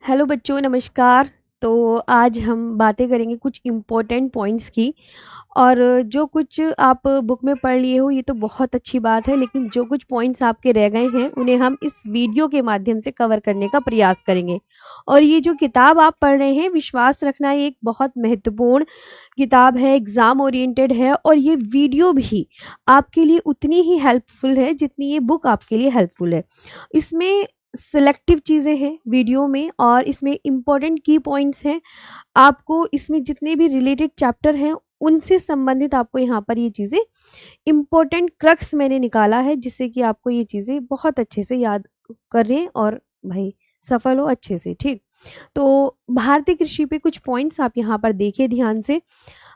Hello बच्चों, नमस्कार। तो आज हम बातें करेंगे कुछ इम्पोर्टेंट पॉइंट्स की। और जो कुछ आप बुक में पढ़ लिए हो ये तो बहुत अच्छी बात है, लेकिन जो कुछ पॉइंट्स आपके रह गए हैं उन्हें हम इस वीडियो के माध्यम से कवर करने का प्रयास करेंगे। और ये जो किताब आप पढ़ रहे हैं, विश्वास रखना, ये एक बहुत महत्वपूर्ण किताब है, एग्ज़ाम ओरिएंटेड है, और ये वीडियो भी आपके लिए उतनी ही हेल्पफुल है जितनी ये बुक आपके लिए हेल्पफुल है। इसमें सिलेक्टिव चीज़ें हैं वीडियो में, और इसमें इम्पोर्टेंट की पॉइंट्स हैं। आपको इसमें जितने भी रिलेटेड चैप्टर हैं उनसे संबंधित आपको यहाँ पर ये चीज़ें इम्पोर्टेंट क्रक्स मैंने निकाला है, जिससे कि आपको ये चीज़ें बहुत अच्छे से याद करें और भाई सफल हो अच्छे से। ठीक, तो भारतीय कृषि पे कुछ पॉइंट्स आप यहाँ पर देखिए ध्यान से।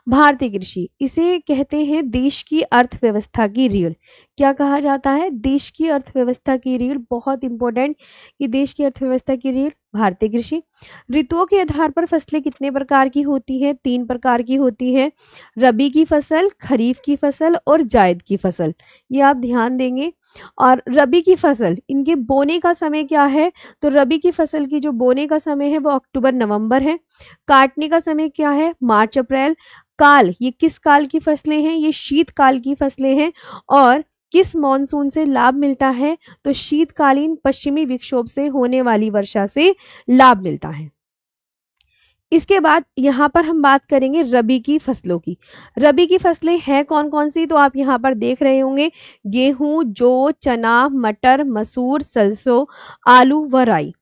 भारतीय कृषि, इसे कहते हैं देश की अर्थव्यवस्था की रीढ़। क्या कहा जाता है? देश की अर्थव्यवस्था की रीढ़। बहुत इंपॉर्टेंट कि देश की अर्थव्यवस्था की रीढ़ भारतीय कृषि। ऋतुओं के आधार पर फसलें कितने प्रकार की होती हैं? 3 प्रकार की होती हैं। रबी की फसल, खरीफ की फसल और जायद की फसल। ये आप ध्यान देंगे। और रबी की फसल, इनके बोने का समय क्या है? तो रबी की फसल की जो बोने का समय है वो अक्टूबर नवंबर है। काटने का समय क्या है? मार्च अप्रैल। काल, ये किस काल की फसलें हैं? ये शीतकाल की फसलें हैं। और किस मॉनसून से लाभ मिलता है? तो शीतकालीन पश्चिमी विक्षोभ से होने वाली वर्षा से लाभ मिलता है। इसके बाद यहाँ पर हम बात करेंगे रबी की फसलों की। रबी की फसलें हैं कौन कौन सी? तो आप यहाँ पर देख रहे होंगे, गेहूं, जौ, चना, मटर, मसूर, सरसों, आलू व राई।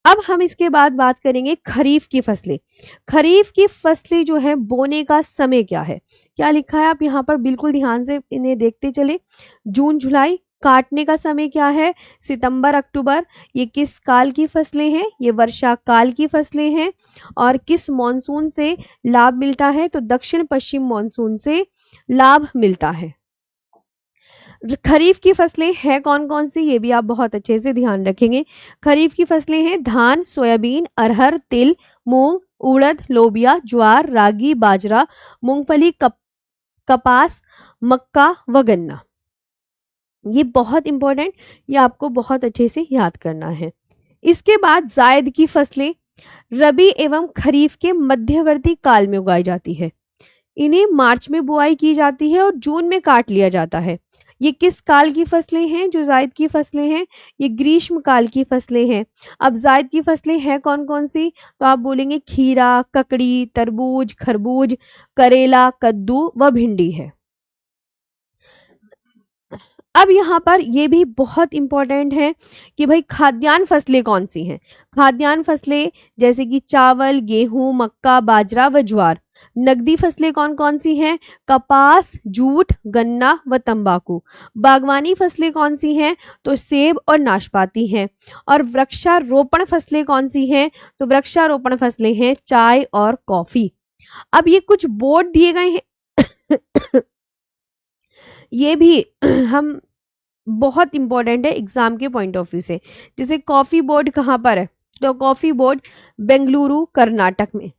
अब हम इसके बाद बात करेंगे खरीफ की फसलें। खरीफ की फसलें जो है, बोने का समय क्या है? क्या लिखा है? आप यहाँ पर बिल्कुल ध्यान से इन्हें देखते चले। जून जुलाई। काटने का समय क्या है? सितंबर अक्टूबर। ये किस काल की फसलें हैं? ये वर्षा काल की फसलें हैं। और किस मॉनसून से लाभ मिलता है? तो दक्षिण पश्चिम मॉनसून से लाभ मिलता है। खरीफ की फसलें हैं कौन कौन सी? ये भी आप बहुत अच्छे से ध्यान रखेंगे। खरीफ की फसलें हैं धान, सोयाबीन, अरहर, तिल, मूंग, उड़द, लोबिया, ज्वार, रागी, बाजरा, मूंगफली, कपास, मक्का व गन्ना। ये बहुत इंपॉर्टेंट, ये आपको बहुत अच्छे से याद करना है। इसके बाद जायद की फसलें रबी एवं खरीफ के मध्यवर्ती काल में उगाई जाती है। इन्हें मार्च में बुआई की जाती है और जून में काट लिया जाता है। ये किस काल की फसलें हैं? जो जायद की फसलें हैं, ये ग्रीष्म काल की फसलें हैं। अब जायद की फसलें हैं कौन कौन सी? तो आप बोलेंगे खीरा, ककड़ी, तरबूज, खरबूज, करेला, कद्दू व भिंडी है। अब यहाँ पर ये भी बहुत इंपॉर्टेंट है कि भाई खाद्यान्न फसलें कौन सी हैं। खाद्यान्न फसलें जैसे कि चावल, गेहूं, मक्का, बाजरा व ज्वार। नकदी फसलें कौन कौन सी हैं? कपास, जूट, गन्ना व तंबाकू। बागवानी फसलें कौन सी हैं? तो सेब और नाशपाती हैं। और वृक्षारोपण फसलें कौन सी हैं? तो वृक्षारोपण फसलें हैं चाय और कॉफी। अब ये कुछ बोर्ड दिए गए हैं ये भी हम बहुत इंपॉर्टेंट है एग्जाम के पॉइंट ऑफ व्यू से। जैसे कॉफी बोर्ड कहाँ पर है? तो कॉफी बोर्ड बेंगलुरु कर्नाटक में।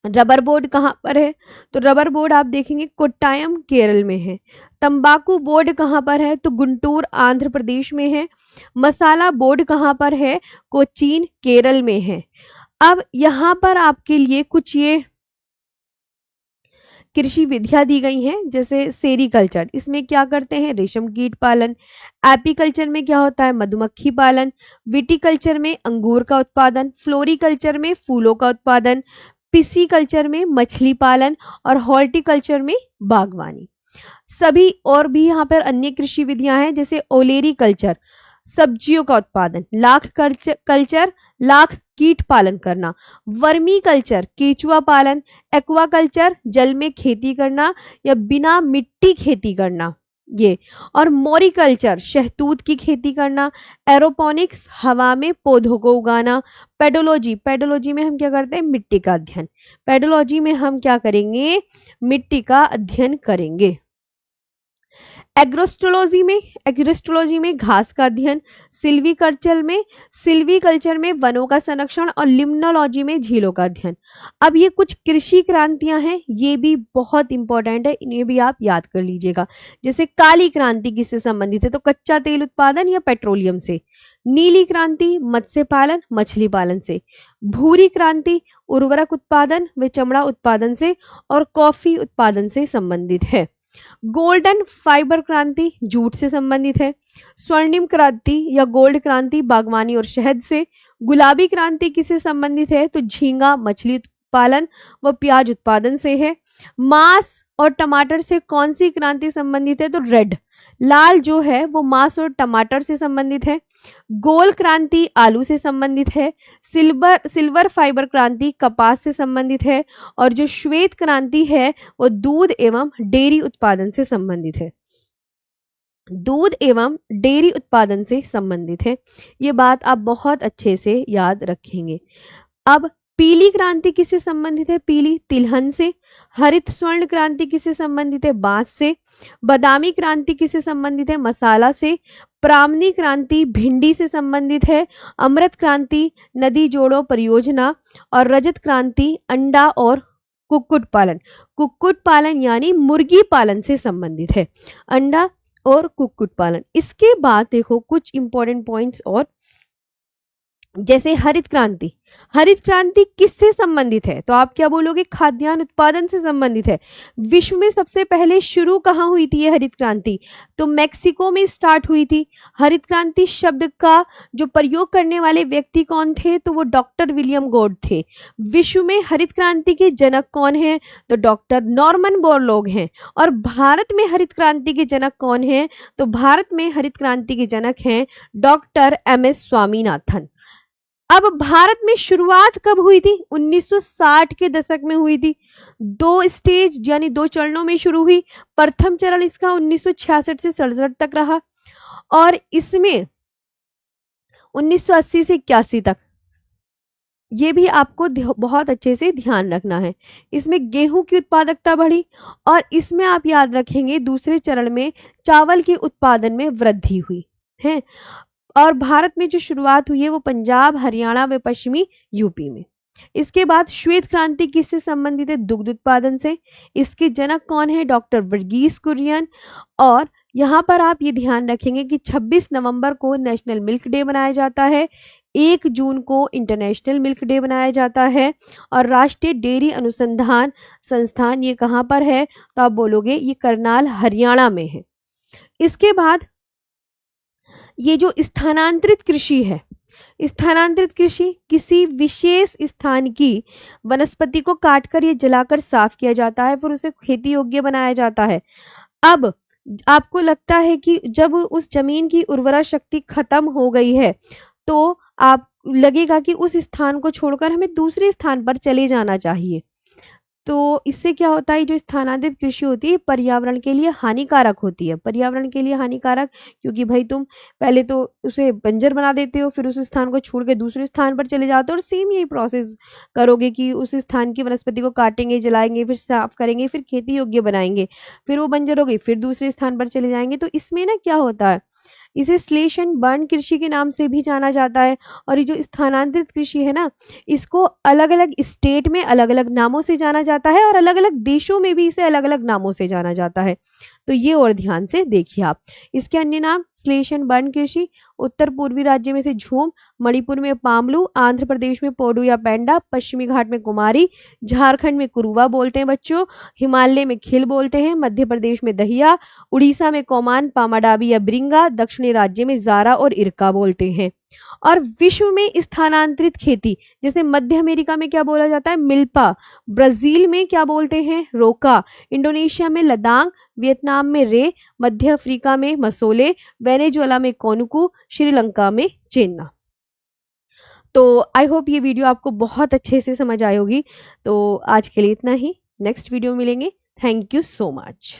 रबर बोर्ड कहाँ पर है? तो रबर बोर्ड आप देखेंगे कोट्टायम केरल में है। तंबाकू बोर्ड कहाँ पर है? तो गुंटूर आंध्र प्रदेश में है। मसाला बोर्ड कहाँ पर है? कोचीन केरल में है। अब यहाँ पर आपके लिए कुछ ये कृषि विधियां दी गई हैं, जैसे सेरीकल्चर, इसमें क्या करते हैं? रेशम कीट पालन। एपीकल्चर में क्या होता है? मधुमक्खी पालन। विटिकल्चर में अंगूर का उत्पादन। फ्लोरिकल्चर में फूलों का उत्पादन। पिसीकल्चर में मछली पालन। और हॉर्टिकल्चर में बागवानी। सभी और भी यहाँ पर अन्य कृषि विधियां हैं, जैसे ओलेरी कल्चर, सब्जियों का उत्पादन। लाख कल्चर, लाख कीट पालन करना। वर्मी कल्चर, केचुआ पालन। एक्वा कल्चर, जल में खेती करना या बिना मिट्टी खेती करना ये। और मोरिकल्चर, शहतूत की खेती करना। एरोपोनिक्स, हवा में पौधों को उगाना। पेडोलॉजी, पेडोलॉजी में हम क्या करते हैं? मिट्टी का अध्ययन। पेडोलॉजी में हम क्या करेंगे? मिट्टी का अध्ययन करेंगे। एग्रोस्टोलॉजी में घास का अध्ययन, सिल्वीकल्चर में वनों का संरक्षण और लिम्नोलॉजी में झीलों का अध्ययन। अब ये कुछ कृषि क्रांतियां हैं, ये भी बहुत इंपॉर्टेंट है, इन्हें भी आप याद कर लीजिएगा। जैसे काली क्रांति किससे संबंधित है, तो कच्चा तेल उत्पादन या पेट्रोलियम से। नीली क्रांति मत्स्य पालन, मछली पालन से। भूरी क्रांति उर्वरक उत्पादन व चमड़ा उत्पादन से और कॉफी उत्पादन से संबंधित है। गोल्डन फाइबर क्रांति जूट से संबंधित है। स्वर्णिम क्रांति या गोल्ड क्रांति बागवानी और शहद से। गुलाबी क्रांति किससे संबंधित है, तो झींगा मछली पालन व प्याज उत्पादन से है। मांस और टमाटर से कौन सी क्रांति संबंधित है, तो रेड, लाल जो है वो मांस और टमाटर से संबंधित है। गोल क्रांति आलू से संबंधित है। सिल्वर फाइबर क्रांति कपास से संबंधित है। और जो श्वेत क्रांति है वो दूध एवं डेयरी उत्पादन से संबंधित है। दूध एवं डेयरी उत्पादन से संबंधित है। ये बात आप बहुत अच्छे से याद रखेंगे। अब पीली क्रांति किससे संबंधित है, पीली तिलहन से। हरित स्वर्ण क्रांति किससे संबंधित है, बांस से। बादामी क्रांति किससे संबंधित है, मसाला से। प्रामनी क्रांति भिंडी से संबंधित है। अमृत क्रांति नदी जोड़ो परियोजना। और रजत क्रांति अंडा और कुक्कुट पालन यानी मुर्गी पालन से संबंधित है। अंडा और कुक्कुट पालन। इसके बाद देखो कुछ इंपॉर्टेंट पॉइंट्स और, जैसे हरित क्रांति किससे संबंधित है, तो आप क्या बोलोगे, खाद्यान्न उत्पादन से संबंधित है। विश्व में सबसे पहले शुरू कहाँ हुई थी ये हरित क्रांति, तो मैक्सिको में स्टार्ट हुई थी। हरित क्रांति शब्द का जो प्रयोग करने वाले व्यक्ति कौन थे, तो वो डॉक्टर विलियम गॉड थे। विश्व में हरित क्रांति के जनक कौन है, तो डॉक्टर नॉर्मन बोरलॉग हैं। और भारत में हरित क्रांति के जनक कौन है, तो भारत में हरित क्रांति के जनक हैं डॉक्टर MS स्वामीनाथन। अब भारत में शुरुआत कब हुई थी, 1960 के दशक में हुई थी। 2 स्टेज यानी 2 चरणों में शुरू हुई। प्रथम चरण इसका 1966 से 67 तक रहा और इसमें 1980 से 81 तक, ये भी आपको बहुत अच्छे से ध्यान रखना है। इसमें गेहूं की उत्पादकता बढ़ी और इसमें आप याद रखेंगे दूसरे चरण में चावल के उत्पादन में वृद्धि हुई है। और भारत में जो शुरुआत हुई है वो पंजाब, हरियाणा व पश्चिमी यूपी में। इसके बाद श्वेत क्रांति किससे संबंधित है, दुग्ध उत्पादन से। इसके जनक कौन है, डॉक्टर वर्गीस कुरियन। और यहाँ पर आप ये ध्यान रखेंगे कि 26 नवंबर को नेशनल मिल्क डे मनाया जाता है, 1 जून को इंटरनेशनल मिल्क डे मनाया जाता है। और राष्ट्रीय डेयरी अनुसंधान संस्थान ये कहाँ पर है, तो आप बोलोगे ये करनाल हरियाणा में है। इसके बाद ये जो स्थानांतरित कृषि है, स्थानांतरित कृषि किसी विशेष स्थान की वनस्पति को काटकर या जलाकर साफ किया जाता है, फिर उसे खेती योग्य बनाया जाता है। अब आपको लगता है कि जब उस जमीन की उर्वरा शक्ति खत्म हो गई है तो आप लगेगा कि उस स्थान को छोड़कर हमें दूसरे स्थान पर चले जाना चाहिए। तो इससे क्या होता है, जो स्थानांतरित कृषि होती है पर्यावरण के लिए हानिकारक होती है। पर्यावरण के लिए हानिकारक क्योंकि भाई तुम पहले तो उसे बंजर बना देते हो, फिर उस स्थान को छोड़ के दूसरे स्थान पर चले जाते हो और सेम यही प्रोसेस करोगे कि उस स्थान की वनस्पति को काटेंगे, जलाएंगे, फिर साफ करेंगे, फिर खेती योग्य बनाएंगे, फिर वो बंजर हो गई, फिर दूसरे स्थान पर चले जाएंगे। तो इसमें ना क्या होता है, इसे स्लेश एंड बर्न कृषि के नाम से भी जाना जाता है। और ये जो स्थानांतरित कृषि है ना, इसको अलग अलग स्टेट में अलग अलग नामों से जाना जाता है और अलग अलग देशों में भी इसे अलग अलग नामों से जाना जाता है। तो ये और ध्यान से देखिए आप। इसके अन्य नाम स्लेश एंड बर्न कृषि, उत्तर पूर्वी राज्य में से झूम, मणिपुर में पामलू, आंध्र प्रदेश में पोडू या पेंडा, पश्चिमी घाट में कुमारी, झारखंड में कुरुवा बोलते हैं बच्चों, हिमालय में खिल बोलते हैं, मध्य प्रदेश में दहिया, उड़ीसा में कोमान, पामाडाबी या ब्रिंगा, दक्षिणी राज्य में जारा और इरका बोलते हैं। और विश्व में स्थानांतरित खेती, जैसे मध्य अमेरिका में क्या बोला जाता है, मिल्पा, ब्राजील में क्या बोलते हैं, रोका, इंडोनेशिया में लदांग, वियतनाम में रे, मध्य अफ्रीका में मसोले, वेनेजुएला में कोनुकू, श्रीलंका में चेन्ना। तो आई होप ये वीडियो आपको बहुत अच्छे से समझ आई होगी। तो आज के लिए इतना ही, नेक्स्ट वीडियो मिलेंगे। Thank you so much.